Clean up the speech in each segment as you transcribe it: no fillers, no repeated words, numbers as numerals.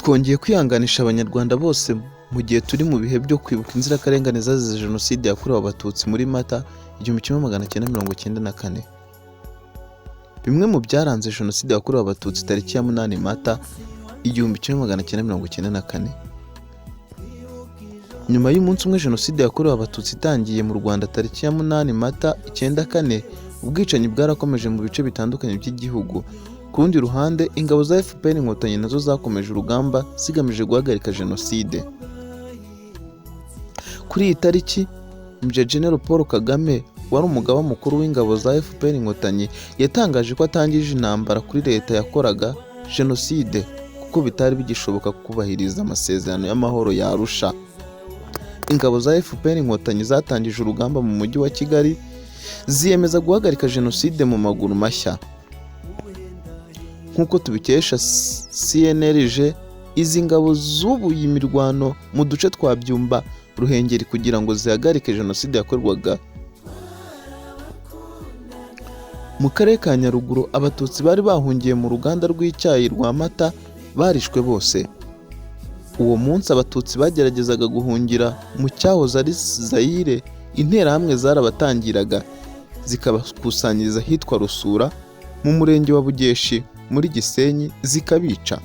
twongeye kwihanganisha abanyarwanda bose mu gihe turi mu bihe byo kwibuka inzirakarengane zazize Jenoside yakorewe Abatutsi muri Mata 1994. Bimwe mu byaranze Jenoside yakorewe Abatutsi tariki ya 8 Mata 1994. Nyuma y'umunsi umwe Jenoside yakorewe Abatutsi itangiye mu Rwanda tariki ya 8 Mata 94, ubwicanyi bwarakomeje mu bice bitandukanye by'igihugu. Ku rundi ruhande, ingabo za FPR Inkotanyi nazo zakomeje urugamba zigamije guhagarika Jenoside. Kuri iyi tariki, Maj Gen Paul Kagame wari umugaba mukuru w'ingabo za FPR Inkotanyi yatangaje ko atangije intambara kuri leta yakoraga Jenoside kuko bitari bigishoboka kubahiriza amasezerano y'amahoro ya Arusha. Ingabo za FPR Inkotanyi zatangije urugamba mu mujyi wa Kigali ziyemeza guhagarika Jenoside mu maguru mashya. Nk'uko tubikesha CNLG, izi ngabo zubuye imirwano mu duce twa Byumba, Ruhengeri kugira ngo zihagarike Jenoside yakorwaga. Mu karere ka Nyaruguru, Abatutsi bari bahungiye mu ruganda rw'icyayi rwa Mata barishwe bose. Uwo munsi Abatutsi bageragezaga guhungira mu cyahoze ari Zaire, interahamwe zarabatangiraga zikabakusanyiriza hitwa Rusura mu murenge wa Bugeshi muri Gisenyi zikabica.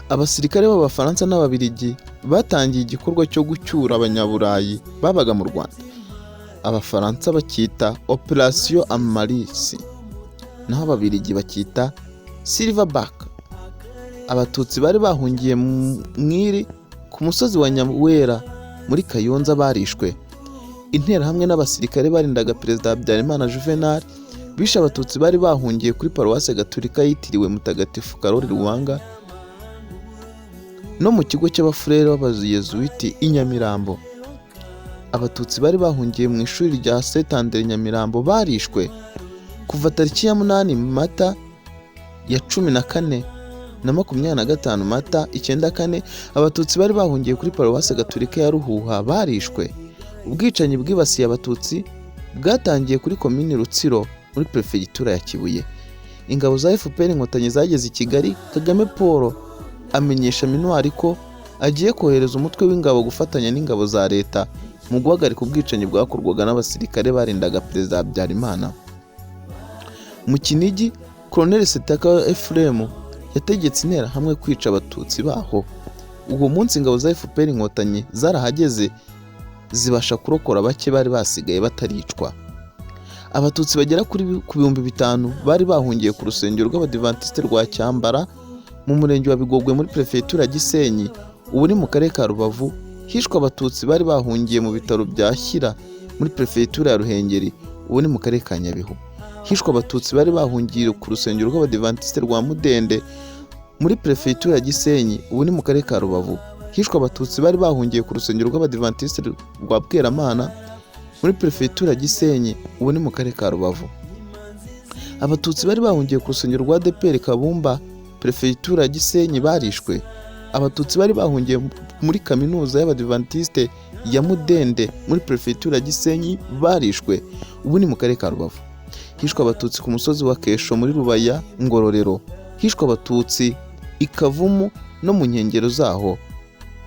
Abasirikare b'Abafaransa n'Ababiligi batangiye igikorwa cyo gucyura Abanyaburayi babaga mu Rwanda. Abafaransa bacyita Operation Amarisi, naho Ababiligi bacyita Silverback. Abatutsi bari bahungiye mwiri ku musozi wa Nyawera muri Kayonza barishwe. Interahamwe n'abasirikare barindaga Perezida Habyarimana Juvenal bishe Abatutsi bari bahungiye kuri Paruwase Gatolika yitiriwe Mutagatifu Karoli Ruwanga no mu kigo cy'abafurere b'Abayezuwiti i Nyamirambo. Abatutsi bari bahungiye mu ishuri rya Saint Andre Nyamirambo barishwe. Kuva tariki ya 8 Mata ya 14 na 25 Mata 94, Abatutsi bari bahungiye kuri Paruwase Gatolika ya Ruhuha barishwe. Ubwicanyi bwibasiye Abatutsi bwatangiye kuri komini Rutsiro muri Prefegitura ya Kibuye. Ingabo za FPR Inkotanyi zageze i Kigali. Kagame Paul amenyesha Minuari ko agiye kohereza umutwe w'ingabo gufatanya n'ingabo za leta mu guhagarika ubwicanyi bwakorwaga n'abasirikare barindaga Perezida Habyarimana. Mu Kinigi, Colonel Setaka Ephraim yategetse interahamwe kwica Abatutsi baho. Uwo munsi ingabo za FPR Inkotanyi zarahageze zibasha kurokora bake bari basigaye bataricwa. Abatutsi bagera ku 5,000 bari bahungiye ku rusengero rw'Abadiventiste rwa Cyambara mu murenge wa Bigogwe muri Prefegitura Gisenyi, ubu ni mu karere ka Rubavu. Hishwe Abatutsi bari bahungiye mu bitaro bya Shyira muri Prefegitura ya Ruhengeri, ubu ni mu karere ka Nyabihu. Hishwe Abatutsi bari bahungiye ku rusengero rw'Abadiventiste rwa Mudende muri Prefegitura ya Gisenyi, ubu ni mu karere ka Rubavu. Hishwe Abatutsi bari bahungiye ku rusengero rw'Abadiventiste rwa Bweramana muri Prefegitura Gisenyi, ubu ni mu karere ka Rubavu. Abatutsi bari bahungiye ku rusengero rwa ADEPR Kabumba, Prefegitura Gisenyi barishwe. Abatutsi bari bahungiye muri Kaminuza y'Abadiventiste ya Mudende muri Prefegitura Gisenyi barishwe, ubu ni mu karere ka Rubavu. Hishwe Abatutsi ku musozi wa Kesho muri Rubaya Ngororero. Hishwe Abatutsi i Kavumu no mu nkengero zaho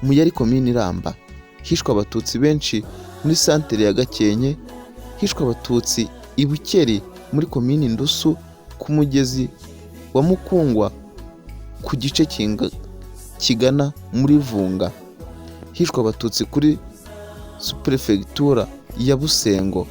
mu yari komini Ramba. Hishwe Abatutsi benshi muri santere ya Gakenke. Hishwe Abatutsi i Bukeri muri komini Ndusu ku mugezi wa Mukungwa ku gice kigana muri Vunga. Hishwe Abatutsi kuri Superefegitura ya Busengo.